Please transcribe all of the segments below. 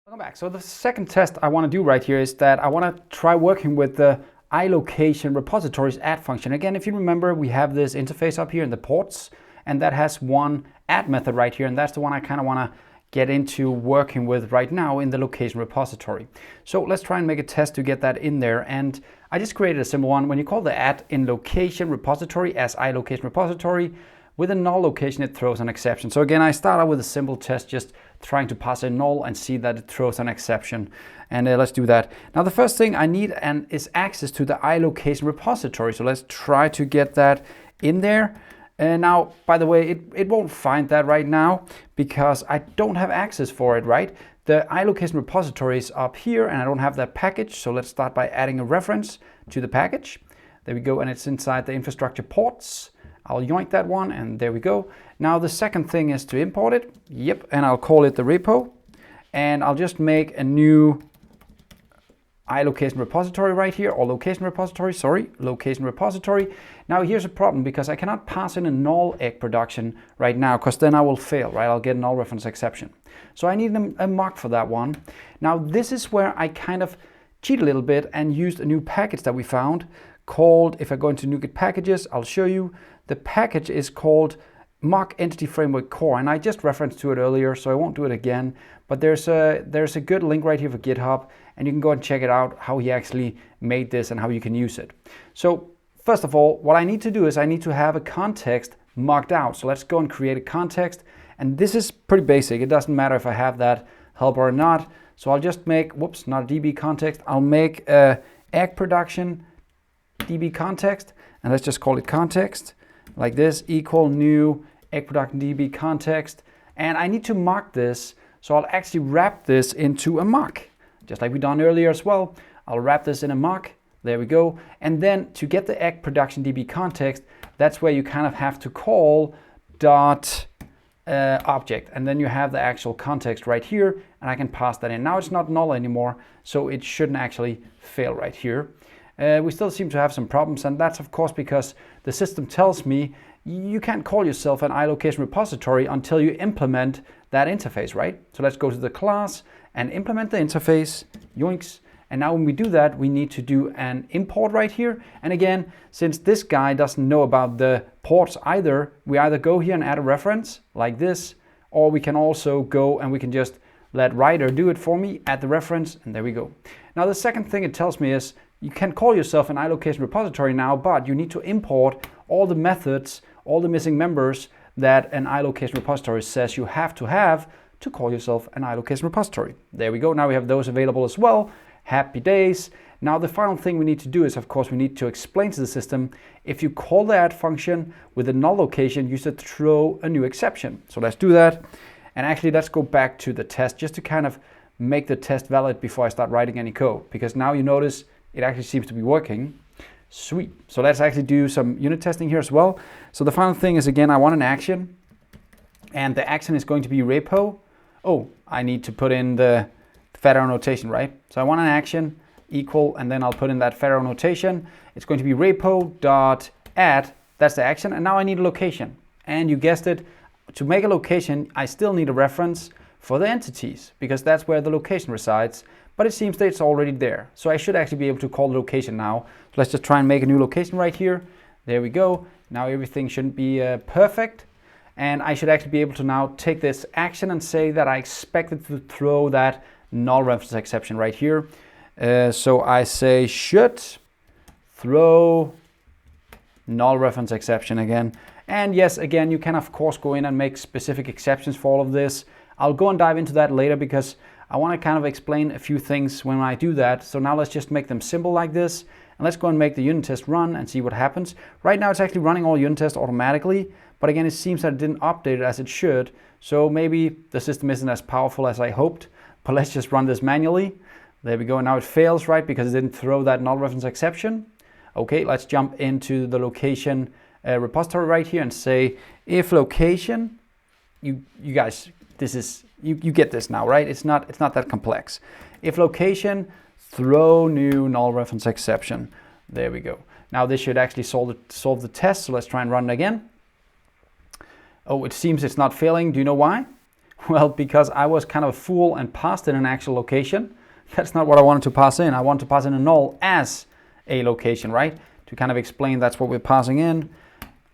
Welcome back. So the second test I want to do right here is that I want to try working with the iLocation repositories add function. Again, if you remember, we have this interface up here in the ports, and that has one add method right here, and that's the one I kind of want to get into working with right now in the location repository. So let's try and make a test to get that in there. And I just created a simple one. When you call the add in location repository as iLocation repository, with a null location, it throws an exception. So again, I start out with a simple test, just trying to pass a null and see that it throws an exception. And let's do that. Now, the first thing I need is access to the iLocation repository. So let's try to get that in there. Now, by the way, it won't find that right now because I don't have access for it, right? The iLocation repository is up here and I don't have that package. So let's start by adding a reference to the package. There we go, and it's inside the infrastructure ports. I'll yoink that one, and there we go. Now the second thing is to import it. Yep, and I'll call it the repo. And I'll just make a new iLocation repository right here, or location repository, sorry, location repository. Now here's a problem because I cannot pass in a null egg production right now because then I will fail, right? I'll get a null reference exception. So I need a mock for that one. Now this is where I kind of cheat a little bit and used a new package that we found called, if I go into NuGet packages, I'll show you. The package is called Mock Entity Framework Core, and I just referenced to it earlier, so I won't do it again. But there's a good link right here for GitHub, and you can go and check it out, how he actually made this and how you can use it. So first of all, what I need to do is I need to have a context mocked out. So let's go and create a context, and this is pretty basic. It doesn't matter if I have that helper or not. So I'll just make, whoops, not a DB context. I'll make a egg production DB context, and let's just call it context. Like this, equal new egg production DB context. And I need to mock this, so I'll actually wrap this into a mock, just like we done earlier as well. I'll wrap this in a mock, there we go. And then to get the egg production DB context, that's where you kind of have to call dot object, and then you have the actual context right here, and I can pass that in. Now it's not null anymore, so it shouldn't actually fail right here. We still seem to have some problems, and that's of course because the system tells me you can't call yourself an iLocation repository until you implement that interface, right? So let's go to the class and implement the interface, yoinks. And now when we do that, we need to do an import right here. And again, since this guy doesn't know about the ports either, we either go here and add a reference like this, or we can also go and we can just let writer do it for me, add the reference, and there we go. Now the second thing it tells me is you can call yourself an iLocation repository now, but you need to import all the methods, all the missing members that an iLocation repository says you have to call yourself an iLocation repository. There we go. Now we have those available as well. Happy days. Now the final thing we need to do is, of course, we need to explain to the system, if you call the add function with a null location, you should throw a new exception. So let's do that. And actually, let's go back to the test just to kind of make the test valid before I start writing any code, because now you notice it actually seems to be working. Sweet. So let's actually do some unit testing here as well. So the final thing is, again, I want an action, and the action is going to be repo. Oh, I need to put in the Fedora notation, right? So I want an action equal, and then I'll put in that Fedora notation. It's going to be repo.add. That's the action. And now I need a location. And you guessed it, to make a location, I still need a reference for the entities, because that's where the location resides. But it seems that it's already there. So I should actually be able to call the location now. So let's just try and make a new location right here. There we go. Now everything shouldn't be perfect. And I should actually be able to now take this action and say that I expect it to throw that null reference exception right here. So I say should throw null reference exception again. And yes, again, you can of course go in and make specific exceptions for all of this. I'll go and dive into that later because I want to kind of explain a few things when I do that. So now let's just make them simple like this. And let's go and make the unit test run and see what happens. Right now it's actually running all unit tests automatically. But again, it seems that it didn't update it as it should. So maybe the system isn't as powerful as I hoped. But let's just run this manually. There we go. Now it fails, right? Because it didn't throw that null reference exception. Okay, let's jump into the location repository right here and say if location, you guys, this is, you get this now, right? It's not that complex. If location, throw new null reference exception. There we go. Now this should actually solve the test. So let's try and run it again. Oh, it seems it's not failing. Do you know why? Well, because I was kind of a fool and passed in an actual location. That's not what I wanted to pass in. I want to pass in a null as a location, right? To kind of explain that's what we're passing in.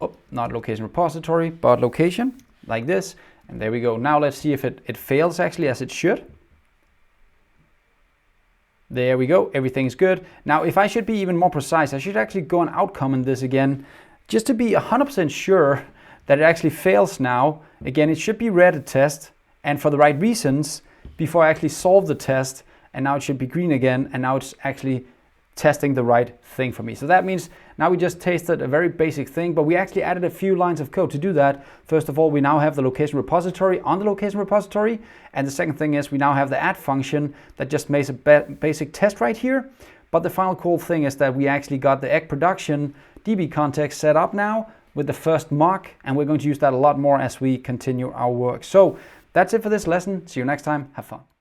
Oh, not location repository, but location, like this. And there we go. Now let's see if it fails actually as it should. There we go, everything's good. Now, if I should be even more precise, I should actually go and outcome in this again, just to be 100% sure that it actually fails now. Again, it should be red at test, and for the right reasons, before I actually solve the test, and now it should be green again, and now it's actually testing the right thing for me. So that means now we just tested a very basic thing, but we actually added a few lines of code to do that. First of all, we now have the location repository on the location repository. And the second thing is we now have the add function that just makes a basic test right here. But the final cool thing is that we actually got the egg production DB context set up now with the first mock, and we're going to use that a lot more as we continue our work. So that's it for this lesson. See you next time. Have fun.